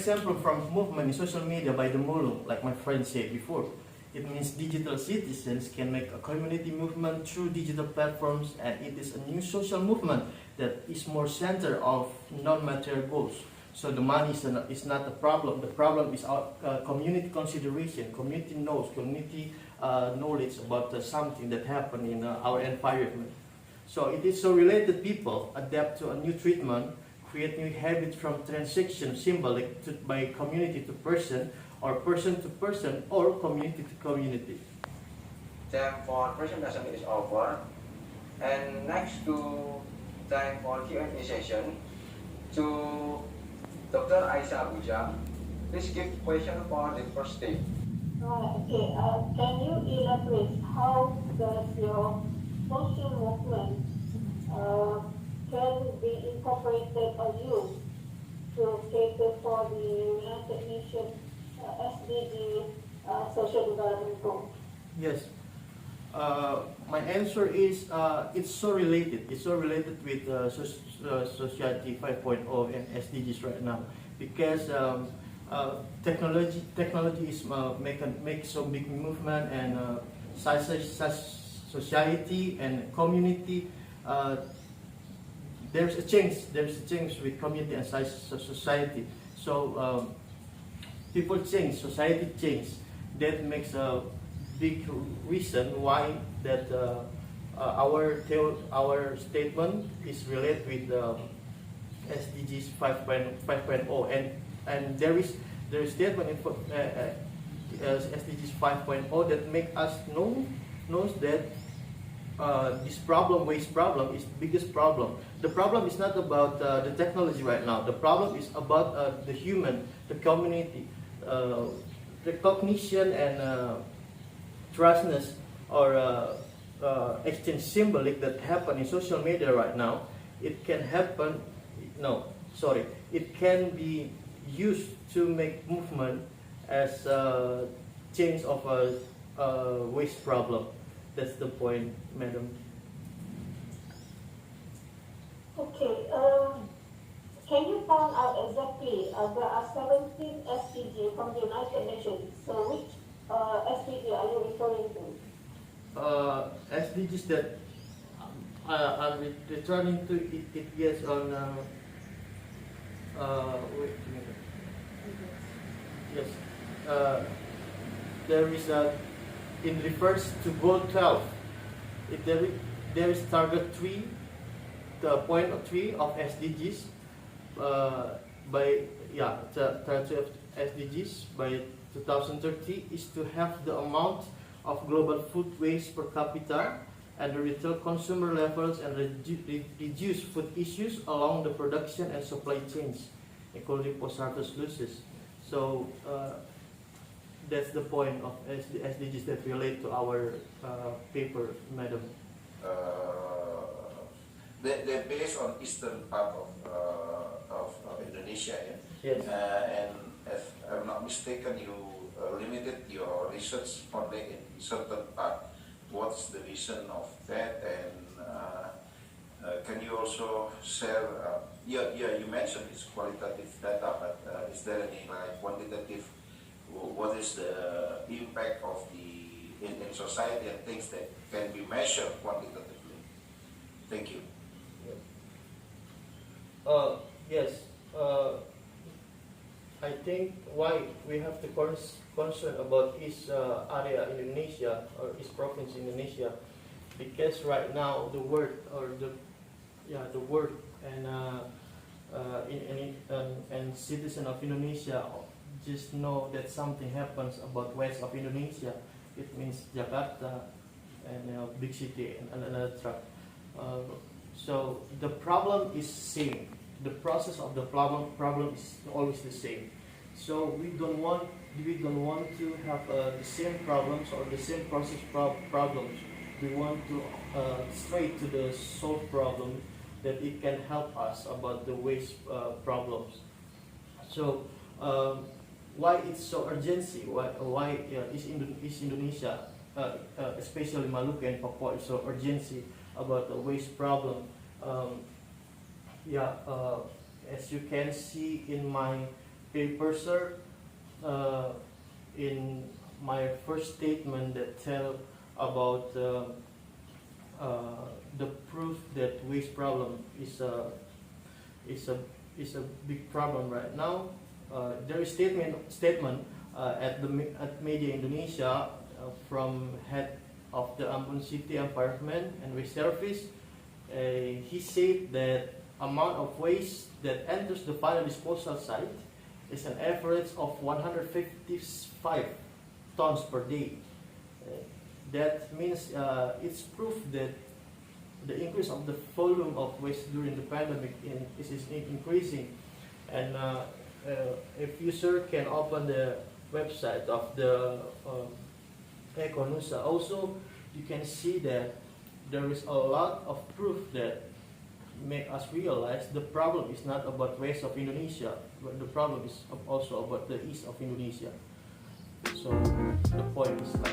example from movement in social media by the Mulung, like my friend said before. It means digital citizens can make a community movement through digital platforms, and it is a new social movement that is more centered of non-material goals. So the money is not the problem. The problem is our community consideration, community knows, community knowledge about something that happened in our environment. So it is so related people adapt to a new treatment, create new habits from transaction symbolic by community to person, or person to person, or community to community. Time for presentation is over, and next to time for Q&A session to Dr. Aisyah Abuja. Please give question for the first stage. Okay, can you elaborate how does your social movement can be incorporated or used to cater for the United Nations SDG social development goal? Yes. My answer is it's so related. It's so related with Society 5.0 and SDGs right now, because technology is make so big movement, and society and community. There's a change. There's a change with community and society. So people change, society change. That makes a big reason why that our statement is related with SDGs 5.0, and there is statement in SDGs 5.0 that make us knows that this problem, waste problem, is the biggest problem. The problem is not about the technology right now. The problem is about the human, the community, recognition and trustness or exchange symbolic that happen in social media right now. It can happen. It can be used to make movement as a change of a waste problem. That's the point, madam. Okay, can you point out exactly, there are 17 SDG from the United Nations, so which SDG are you referring to? SDGs that I'm returning to it yes on wait a minute. Yes, there is it refers to goal 12. There is target 3, the point of 3 of SDGs target SDGs by 2030 is to have the amount of global food waste per capita and the retail consumer levels, and reduce food issues along the production and supply chains, including post-harvest losses. So that's the point of SDGs that relate to our paper, madam. They're based on eastern part of Indonesia, yeah? Yes. And if I'm not mistaken, you limited your research only in certain part. What's the reason of that? And can you also share? You mentioned it's qualitative data, but is there any quantitative? What is the impact of in society and things that can be measured quantitatively? Thank you. Yes. I think why we have to concern about East area Indonesia or East province Indonesia, because right now the world and citizen of Indonesia just know that something happens about west of Indonesia. It means Jakarta and big city and another truck. So the problem is same. The process of the problem is always the same. So we don't want to have the same problems or the same process problems. We want to straight to the solve problem that it can help us about the waste problems. So why it's so urgency? Why is Indonesia, especially Maluku and Papua, is so urgency about the waste problem? As you can see in my paper, sir. In my first statement that tell about the proof that waste problem is a big problem right now. There is statement at Media Indonesia from head of the Ambon City Environment and Waste Service. He said that amount of waste that enters the final disposal site is an average of 155 tons per day. That means it's proof that the increase of the volume of waste during the pandemic is increasing. And if user can open the website of the Econusa, also you can see that there is a lot of proof that make us realize the problem is not about west of Indonesia, but the problem is also about the east of Indonesia. So the point is like